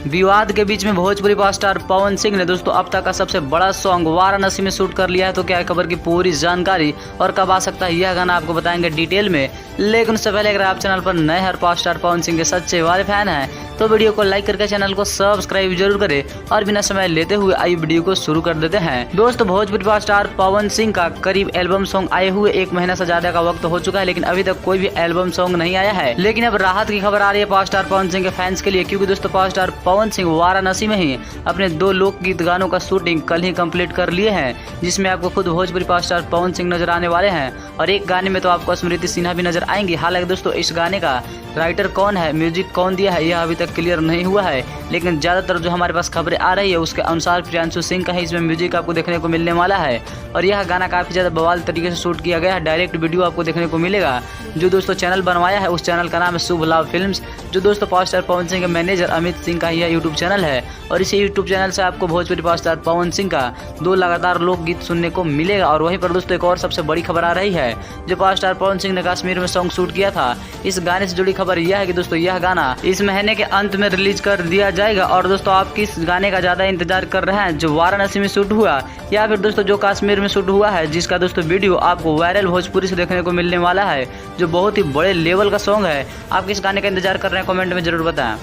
विवाद के बीच में भोजपुरी पॉप स्टार पवन सिंह ने दोस्तों अब तक का सबसे बड़ा सॉन्ग वाराणसी में शूट कर लिया है। तो क्या है खबर की पूरी जानकारी और कब आ सकता है यह गाना आपको बताएंगे डिटेल में। लेकिन उससे पहले अगर आप चैनल पर नए हर पॉप स्टार पवन सिंह के सच्चे वाले फैन हैं तो वीडियो को लाइक करके चैनल को सब्सक्राइब जरूर करें। और बिना समय लेते हुए आइए वीडियो को शुरू कर देते हैं। दोस्तों भोजपुरी पॉप स्टार पवन सिंह का करीब एल्बम सॉन्ग आए हुए 1 महीना से ज्यादा का वक्त हो चुका है, लेकिन अभी तक कोई भी एल्बम सॉन्ग नहीं आया है। लेकिन अब राहत की खबर आ रही है पॉप स्टार पवन सिंह के फैंस के लिए, क्योंकि दोस्तों पॉप स्टार पवन सिंह वाराणसी में ही अपने 2 लोकगीत गानों का शूटिंग कल ही कंप्लीट कर लिए हैं, जिसमें आपको खुद भोजपुरी पॉप स्टार पवन सिंह नजर आने वाले हैं। और एक गाने में तो आपको स्मृति सिन्हा भी नजर आएंगी। हालांकि दोस्तों इस गाने का राइटर कौन है, म्यूजिक कौन दिया है, यह अभी तक क्लियर नहीं हुआ है। लेकिन ज्यादातर जो हमारे पास खबरें आ रही है उसके अनुसार प्रियांशु सिंह का ही इसमें म्यूजिक आपको देखने को मिलने वाला है। और यह गाना काफी ज्यादा बवाल तरीके से शूट किया गया है। डायरेक्ट वीडियो आपको देखने को मिलेगा। जो दोस्तों चैनल बनवाया है उस चैनल का नाम है शुभ लाभ फिल्म्स, जो दोस्तों पॉप स्टार पवन सिंह के मैनेजर अमित सिंह का यह यूट्यूब चैनल है। और इसी यूट्यूब चैनल से आपको भोजपुरी पॉप स्टार पवन सिंह का 2 लगातार लोकगीत सुनने को मिलेगा। और वहीं पर दोस्तों एक और सबसे बड़ी खबर आ रही है, जो पॉप स्टार पवन सिंह ने कश्मीर में सॉन्ग शूट किया था, इस गाने से जुड़ी खबर यह है कि दोस्तों यह गाना इस महीने के अंत में रिलीज कर दिया जाएगा। और दोस्तों आप किस गाने का ज्यादा इंतजार कर रहे हैं, जो वाराणसी में शूट हुआ या फिर दोस्तों जो कश्मीर में शूट हुआ है, जिसका दोस्तों वीडियो आपको वायरल भोजपुरी से देखने को मिलने वाला है, जो बहुत ही बड़े लेवल का सॉन्ग है। आप किस गाने का इंतजार कर रहे हैं कमेंट में जरूर बताएं।